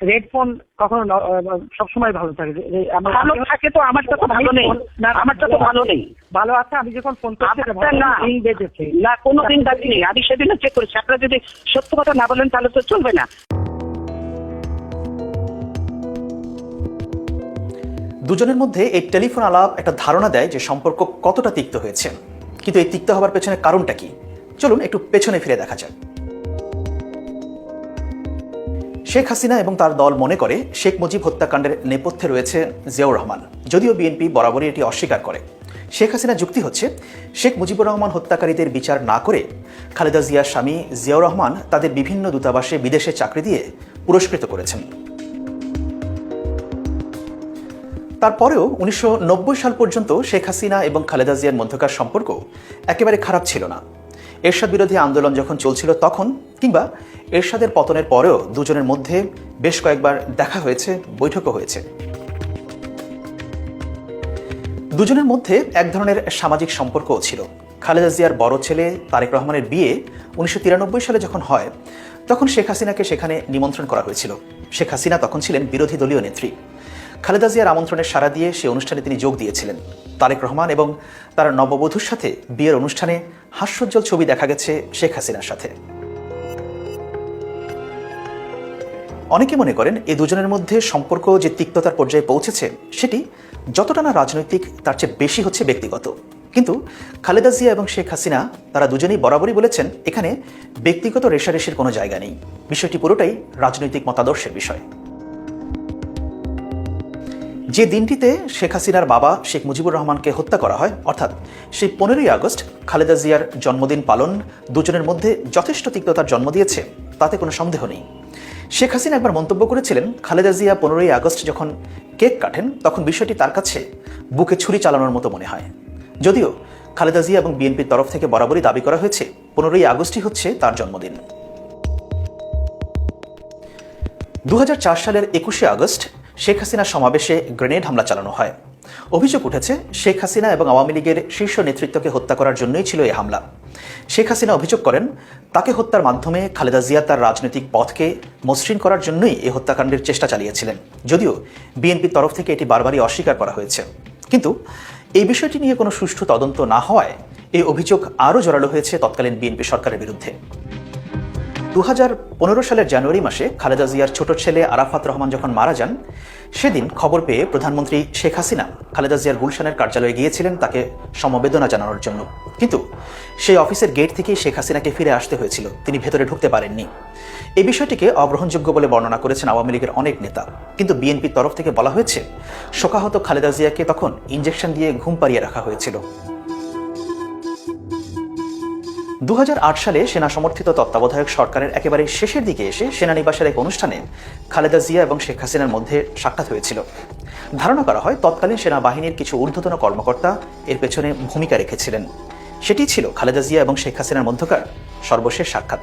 Red phone কখনো সবসময় ভালো থাকে। ভালো থাকে তো আমারটা তো ভালো নেই, আমারটা তো ভালো নেই। ভালো আছে, আমি যখন ফোন করছি বেজেছে না, কোনোদিন বাজিনি। আমি সেদিনও চেক করেছি। আপনারা যদি সত্য কথা না বলেন তাহলে তো চলবে না। দুজনের মধ্যে এই টেলিফোন আলাপ একটা ধারণা দেয় যে সম্পর্ক কতটা তিক্ত হয়েছে। কিন্তু এই তিক্ত হবার পেছনে কারণটা কি? চলুন একটু পেছনে ফিরে দেখা যাক। শেখ হাসিনা এবং তার দল মনে করে শেখ মুজিব হত্যাকাণ্ডের নেপথ্যে রয়েছে জিয়াউর রহমান, যদিও বিএনপি বরাবরই এটি অস্বীকার করে। শেখ হাসিনা যুক্তি হচ্ছে, শেখ মুজিবুর রহমান হত্যাকারীদের বিচার না করে খালেদা জিয়ার স্বামী জিয়াউর রহমান তাদের বিভিন্ন দূতাবাসে বিদেশে চাকরি দিয়ে পুরস্কৃত করেছেন। তারপরেও 1990 সাল পর্যন্ত শেখ হাসিনা এবং খালেদা জিয়ার মধ্যকার সম্পর্ক একেবারে খারাপ ছিল না। এরশাদ বিরোধী আন্দোলন যখন চলছিল তখন, কিংবা এরশাদের পতনের পরেও দুজনের মধ্যে বেশ কয়েকবার দেখা হয়েছে, বৈঠকও হয়েছে। দুজনের মধ্যে এক ধরনের সামাজিক সম্পর্কও ছিল। খালেদা জিয়ার বড় ছেলে তারেক রহমানের বিয়ে 1993 সালে যখন হয়, তখন শেখ হাসিনাকে সেখানে নিমন্ত্রণ করা হয়েছিল। শেখ হাসিনা তখন ছিলেন বিরোধী দলীয় নেত্রী। খালেদা জিয়ার আমন্ত্রণে সাড়া দিয়ে সে অনুষ্ঠানে তিনি যোগ দিয়েছিলেন। তারেক রহমান এবং তার নববধূর সাথে বিয়ের অনুষ্ঠানে হাস্যোজ্জ্বল ছবি দেখা গেছে শেখ হাসিনার সাথে। অনেকে মনে করেন এই দুজনের মধ্যে সম্পর্ক যে তিক্ততার পর্যায়ে পৌঁছেছে সেটি যতটা না রাজনৈতিক, তার চেয়ে বেশি হচ্ছে ব্যক্তিগত। কিন্তু খালেদা জিয়া এবং শেখ হাসিনা তারা দুজনেই বরাবরই বলেছেন এখানে ব্যক্তিগত রেষারেষির কোনো জায়গা নেই, বিষয়টি পুরোটাই রাজনৈতিক মতাদর্শের বিষয়। যে দিনটিতে শেখ হাসিনার বাবা শেখ মুজিবুর রহমানকে হত্যা করা হয়, অর্থাৎ সেই 15ই আগস্ট খালেদা জিয়ার জন্মদিন পালন দুজনের মধ্যে যথেষ্ট তিক্ততার জন্ম দিয়েছে, তাতে কোনো সন্দেহ নেই। শেখ হাসিনা একবার মন্তব্য করেছিলেন, খালেদা জিয়া 15ই আগস্ট যখন কেক কাটেন তখন বিষয়টি তার কাছে বুকে ছুরি চালানোর মতো মনে হয়। যদিও খালেদা জিয়া এবং বিএনপির তরফ থেকে বরাবরই দাবি করা হয়েছে 15ই আগস্টই হচ্ছে তার জন্মদিন। 2004 সালের 21শে আগস্ট শেখ হাসিনার সমাবেশে গ্রেনেড হামলা চালানো হয়। অভিযোগ উঠেছে শেখ হাসিনা এবং আওয়ামী লীগের শীর্ষ নেতৃত্বকে হত্যা করার জন্যই ছিল এই হামলা। শেখ হাসিনা অভিযোগ করেন তাকে হত্যার মাধ্যমে খালেদা জিয়া তার রাজনৈতিক পথকে মসৃণ করার জন্যই এই হত্যাকাণ্ডের চেষ্টা চালিয়েছিলেন, যদিও বিএনপির তরফ থেকে এটি বারবারই অস্বীকার করা হয়েছে। কিন্তু এই বিষয়টি নিয়ে কোনো সুষ্ঠু তদন্ত না হওয়ায় এই অভিযোগ আরও জোরালো হয়েছে তৎকালীন বিএনপি সরকারের বিরুদ্ধে। 2015 সালের জানুয়ারি মাসে খালেদা জিয়ার ছোট ছেলে আরাফাত রহমান যখন মারা যান, সেদিন খবর পেয়ে প্রধানমন্ত্রী শেখ হাসিনা খালেদা জিয়ার গুলশানের কার্যালয়ে গিয়েছিলেন তাকে সমবেদনা জানানোর জন্য। কিন্তু সেই অফিসের গেট থেকেই শেখ হাসিনাকে ফিরে আসতে হয়েছিল, তিনি ভেতরে ঢুকতে পারেননি। এই বিষয়টিকে অগ্রহণযোগ্য বলে বর্ণনা করেছেন আওয়ামী লীগের অনেক নেতা। কিন্তু বিএনপির তরফ থেকে বলা হয়েছে শোকাহত খালেদা জিয়াকে তখন ইনজেকশন দিয়ে ঘুম পাড়িয়ে রাখা হয়েছিল। 2008 সালে সেনা সমর্থিত তত্ত্বাবধায়ক সরকারের একেবারে শেষের দিকে এসে সেনানিবাসের এক অনুষ্ঠানে খালেদা জিয়া এবং শেখ হাসিনার মধ্যে সাক্ষাৎ হয়েছিল। ধারণা করা হয় তৎকালীন সেনাবাহিনীর কিছু ঊর্ধ্বতন কর্মকর্তা এর পেছনে ভূমিকা রেখেছিলেন। সেটি ছিল খালেদা জিয়া এবং শেখ হাসিনার মধ্যকার সর্বশেষ সাক্ষাৎ।